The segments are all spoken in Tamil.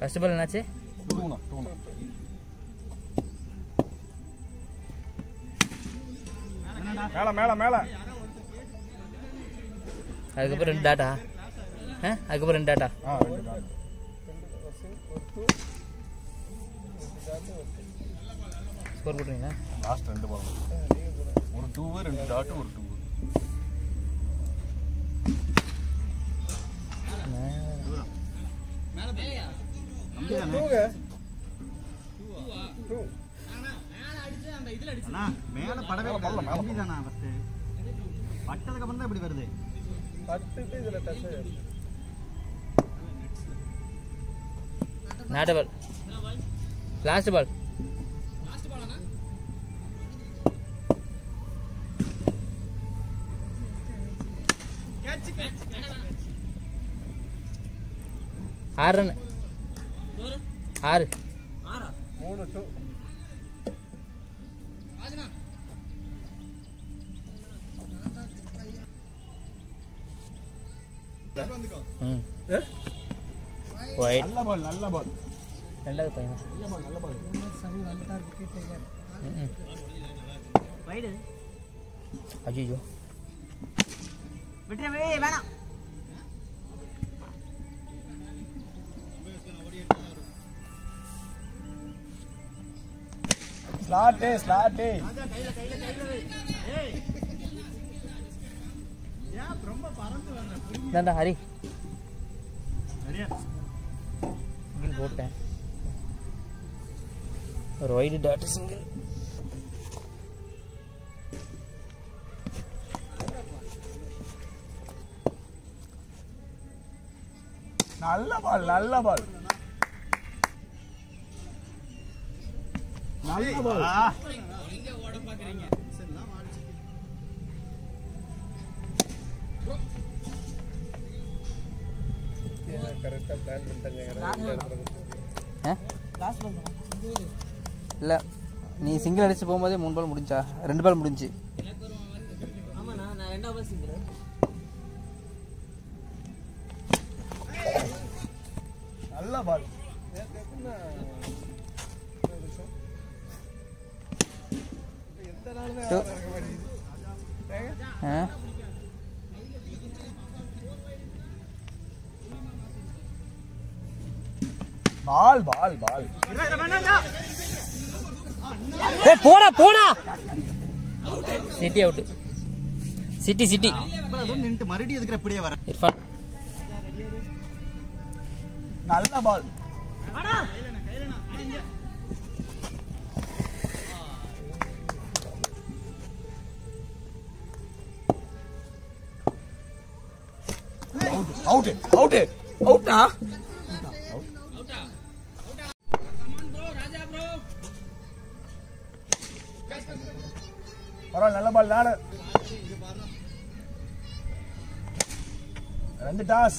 ஃபர்ஸ்ட் பால் என்னாச்சு? டூனா மேல மேல மேல. அதுக்கப்புறம் 2 டாட்டா. அதுக்கப்புறம் 2 டாட்டா. ஸ்கோர் போட்டுறீங்களா? லாஸ்ட் 2 பால். ஒரு 2 2 டாட் ஒரு 2. மேல படவே இல்ல. பட்டதுக்கு அப்புறம் தான் இப்படி வருது. பட்டுட்டு இதுல டச் ஆயிடுது. Dot ball. Last ball. ஆறு ரன். 6 3 2. ஒயிட். நல்ல பால் நல்ல பால். ரெண்டாவது பையன். நல்ல பால் நல்ல பால். சரி வந்துட்டார் விக்கெட் டேக்கர். வைடு. ஐயோ. விட்டுறவே வேணாம். ஸ்லாட் ஏய். ரொம்ப பறந்து வந்த. இந்தாண்டா ஹரி. சிங்கிள் போட்டேன். ஒரு வைடு டாட் சிங்கிள். நல்ல பால் நல்ல பால். நல்ல பால். நீங்க ஓட பாக்குறீங்க. சரிலாம் வாட்ச். கரெக்ட்டா பிளான் பண்ணிட்டீங்க. லாஸ்ட் பால் இல்லை, நீ சிங்கிள் அடிச்சு போகும்போதே 3 பால் முடிஞ்சா? 2 பால் முடிஞ்சு. ஆமாண்ணா, நான் 2வது பால் சிங்கிள். நல்ல பால். பால் பால் பால். போடா. City out. சிட்டி நின்று மறுபடியும் எதுக்குற இப்படியே வர? இர்ஃபான். நல்ல பால். அவுட்டா? பரவாயில்ல, நல்ல பால். 2 டாஸ்.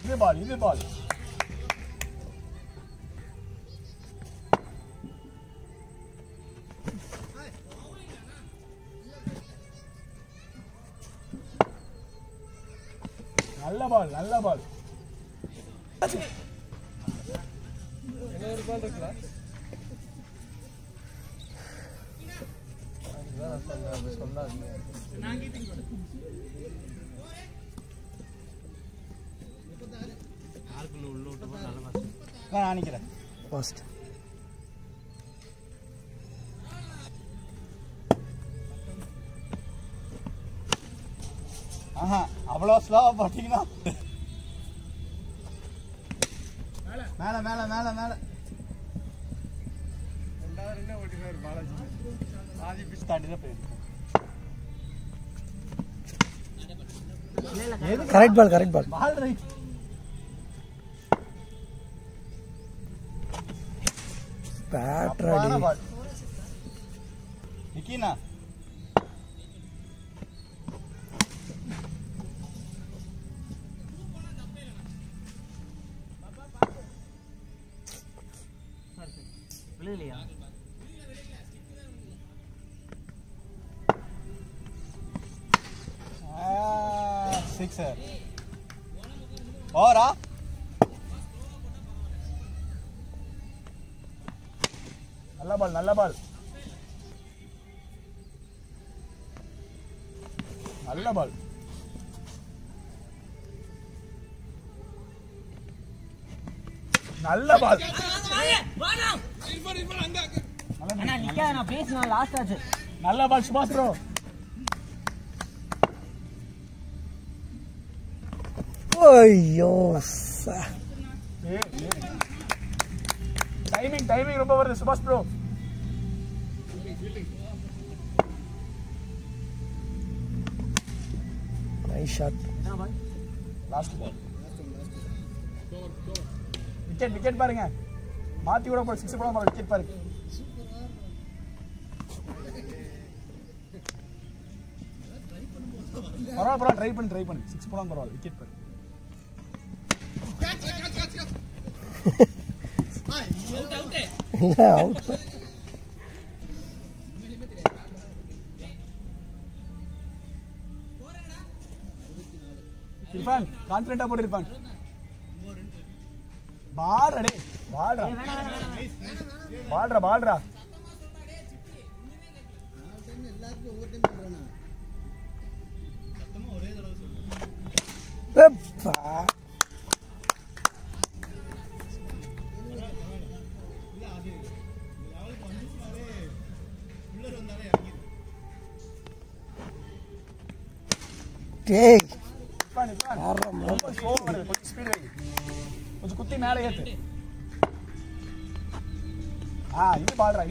இது பால். நல்ல பால். இன்னொரு பால் இருக்குல்ல? நான் நினைக்கிறேன் ஃபர்ஸ்ட். அவ்வளோ ஸ்லோவா பார்த்தீங்கன்னா மேல மேல மேல மேல 2 ஓட்டினார் பாலாஜி. ஆதி பிச் தாண்டி தான் போயிருக்கு. கரெக்ட் பால். பால் ரைட். பேட்ரடி நிக்கினா. விழுலையா? 6 ஓவரா நல்ல பால் நல்ல பால் நல்ல பால் நல்ல பால் நல்ல பால் சுபாஷ் ப்ரோ ஐயோ டைமிங் ரொம்ப வருது சுபாஷ் bro nice shot last ball wicket பாருங்க மாத்தி கூட போய் 6 போட பாருங்க விக்கெட் பாருங்க பரவாயில்ல ட்ரை பண்ணு 6 போட பரவாயில்ல விக்கெட் பாருங்க அவுட் இர்ஃபான் கான்ஃபிடென்ட்டா போடு இர்ஃபான் பால்ரா டேய் கொஞ்சம் குத்தி மேலே ஏத்து இது பால்ரா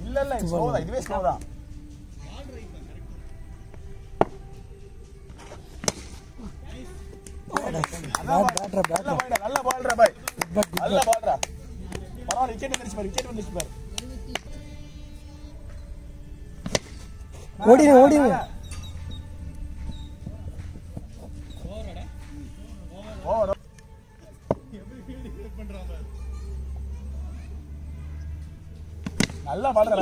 இல்ல ஸ்லோதான் இதுவே ஸ்லோதான் நல்ல பால்ரா பாய் நல்ல பால்ரா பரவாயில்ல விக்கெட் வந்துருச்சு பாரு ஓடிடுங்க நல்லா பால்ரா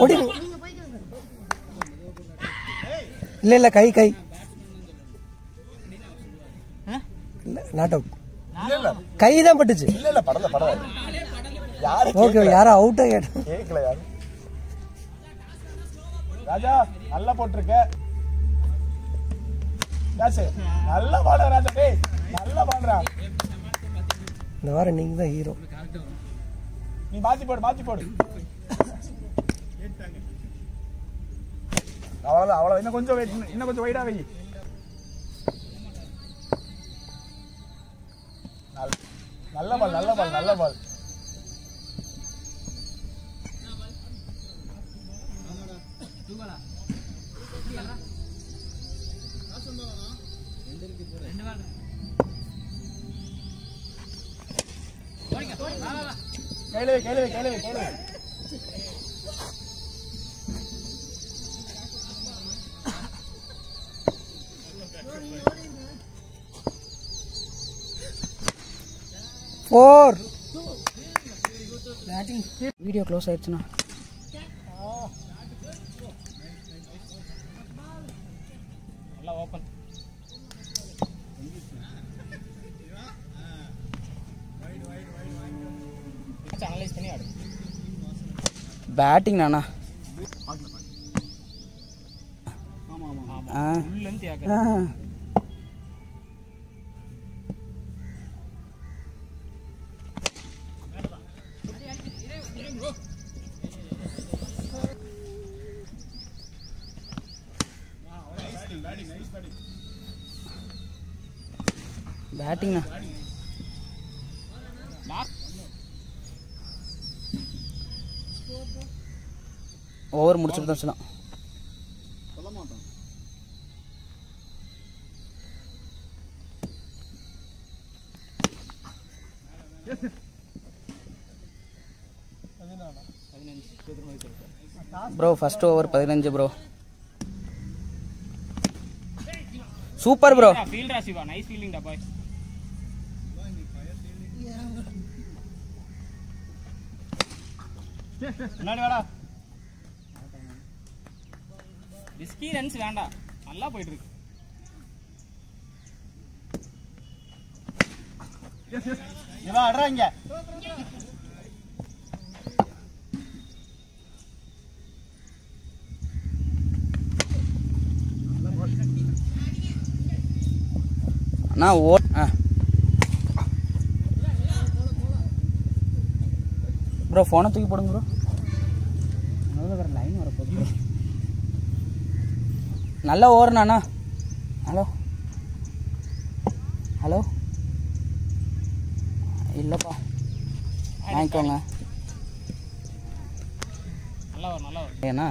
இல்ல கை இல்ல நாட் அவுட் இல்ல கை தான் பட்டுச்சு இல்ல பரவாயில்ல யாரு ஓகே யாரோ அவுட்டா கேக்கல யாரு ராஜா நல்லா போட்டுருக்க நல்ல பால்ரா ராஜா டேய் நல்ல பால்ரா இந்த வாரம் நீங்க தான் ஹீரோ நீ மாத்தி போடு அவ்வளவு இன்னும் கொஞ்சம் வைடா வை நல்ல பால் கேளு வீடியோ க்ளோஸ் ஆயிடுச்சுண்ணா நல்லா ஓபன் அனலைஸ் பண்ணி ஆடு பேட்டிங் நானா உள்ள இருந்து கேக்குறேன் பேட்டிங்ண்ணா ஓவர் முடிச்சுட்டு தான் சொல்லலாம் bro first over 15 bro super bro ஃபீல்டரா சிவா நைஸ் ஃபீல்டிங் டா பாய் முன்னாடி வாடா ரிஸ்கி ரன்ஸ் வேண்டாம் நல்லா போயிட்டு இருக்கு இவா அட்றா இங்க. அண்ணா ப்ரோ ஃபோனை தூக்கி போடுங்க ப்ரோ. முதல்ல வேறு லைன் வரப்போகுது ப்ரோ. நல்லா ஓடுண்ணா. ஹலோ ஹலோ இல்லைப்பா வாங்கிக்கோங்க. நல்லா ஏண்ணா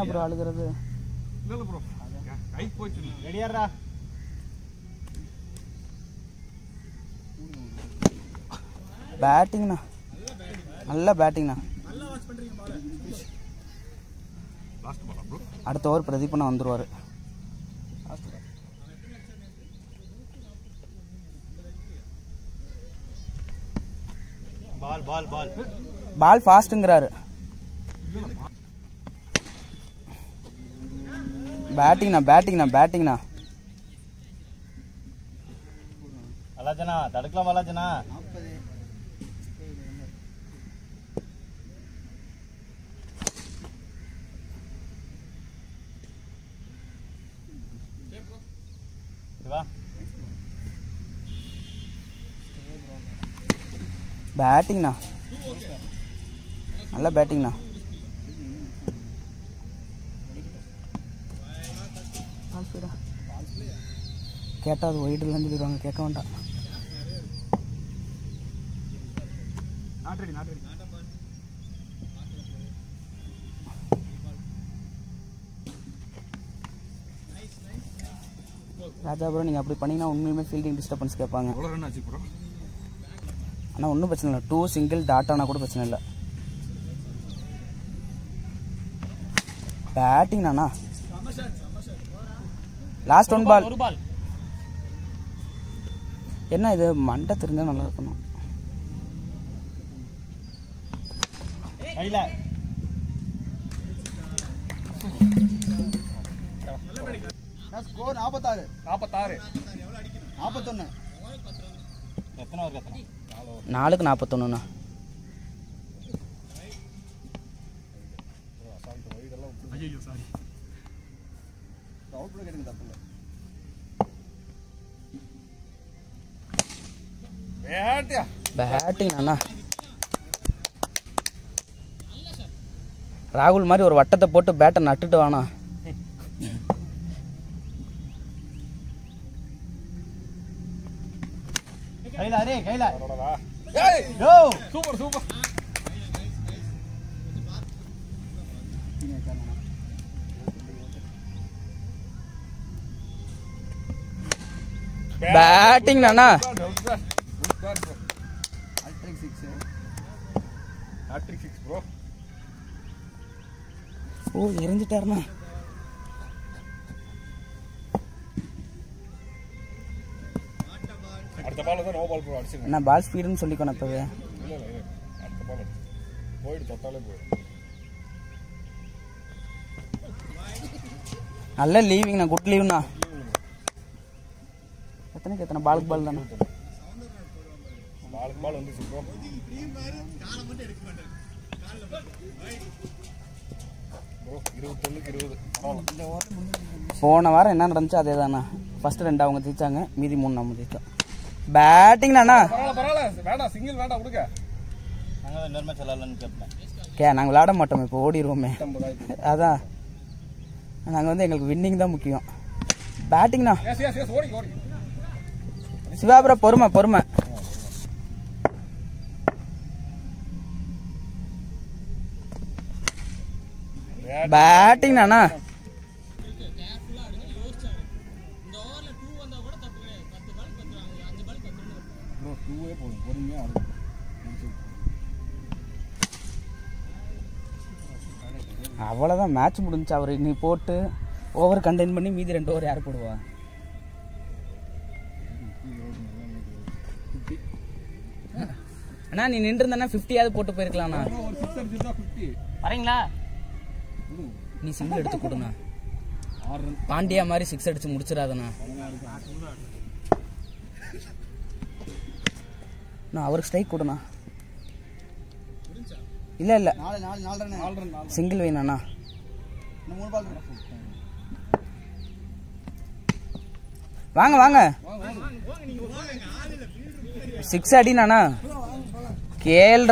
ப்ரோ அழுகிறது. ரெடியாடுறா. பேட்டிங்ண்ணா நல்ல பேட்டிங்ண்ணா. அடுத்த ஓவர் பிரதீப்ண்ணா வந்துடுவார். பால் பால் பால் பால் ஃபாஸ்ட்டுங்கிறாரு. பேட்டிங்ண்ணா. வலாஜனா தடுக்கலாம். வலாஜனா வா. பேட்டிங்ண்ணா நல்ல பேட்டிங்ண்ணா. கேட்டால் அது ஒயிட்லாம் சொல்லிடுவாங்க, கேட்க வேண்டாம். ராஜா ப்ரோ நீங்கள் அப்படி பண்ணிங்கன்னா உண்மையுமே ஃபீல்டிங் டிஸ்டர்பன்ஸ் கேட்பாங்க. ஆனால் ஒன்றும் பிரச்சனை இல்லை. 2 சிங்கிள் டாட்டானா கூட பிரச்சனை இல்லை. பேட்டிங்ண்ணா லாஸ்ட் 1 பால். என்ன இது மண்டை தெரிஞ்சால் நல்லா இருக்கணும். ஸ்கோர் 46 41. எத்தனை ஓவர் எத்தனை? 4க்கு 41ண்ணா. ஐயோ சாரி. அவுட் கேட்டுங்க தப்பு இல்லை. பேட்டிங்ண்ணா ராகுல் மாதிரி ஒரு வட்டத்தை போட்டு பேட்டை நட்டுட்டு வானா. கையில சூப்பர் சூப்பர். பேட்டிங்ண்ணா ஹாட்ரிக் 6 ப்ரோ. ஓ எரிஞ்சிட்டாருண்ணா. அடுத்த பால் தான் நோ பால் ப்ரோ அடிச்சிங்க. என்ன பால் ஸ்பீடுன்னு சொல்லிக்கணும் இப்போவே. இல்ல அடுத்த பால் போயிடு, தொட்டாலே போயிடும். நல்ல லீவிங்ண்ணா, குட் லீவ்ண்ணா. எத்தனை பாலுக்கு பால் தானே. பாலுக்கு பால் வந்துச்சு ப்ரோ. ப்ரோ 21க்கு 20. போன வாரம் என்ன நடந்துச்சு அதே தானே. ஃபர்ஸ்ட் 2 அவங்க ஜெயிச்சாங்க, மீதி 3 நம்ம ஜெயிச்சோம். பேட்டிங்ண்ணா பரவாயில்ல வேண்டாம், சிங்கிள் வேண்டாம் கொடுக்க. நாங்கள் இன்னொரு மேட்ச் விளாட்லான்னு கேட்பேன். நாங்கள் விளையாட மாட்டோம், இப்போ ஓடிடுவோமே. அதான் நாங்கள் வந்து எங்களுக்கு வின்னிங் தான் முக்கியம். பேட்டிங்ண்ணா சிவாபுர பொறுமை. பேட்டிங்ண்ணா அவ்வளோதான், மேட்ச் முடிஞ்சு. அவர் நீ போட்டு ஓவர் கண்டெயின் பண்ணி மீதி 2 ஓவர் யார் போடுவா? அண்ணா நீ நின்றுந்தா 50யாவது போட்டு போயிருக்கலாம்ண்ணா. ஒரு 6 அடிச்சிருந்தா 50. வரீங்களா? நீ சிங்கிள் எடுத்து கொடுண்ணா. பாண்டியா மாதிரி 6 அடிச்சு முடிச்சிடாதண்ணா. நான் அவருக்கு ஸ்ட்ரைக் கொடுண்ணா. இல்ல இல்ல 4 ரன் சிங்கிள் வேணாண்ணா. இன்னும் 3 பால் வாங்க வாங்க 6 அடினாண்ணா. கேஎல்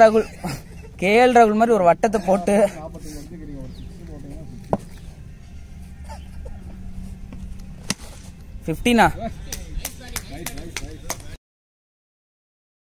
ராகுல் மாதிரி ஒரு வட்டத்தை போட்டு 50ண்ணா.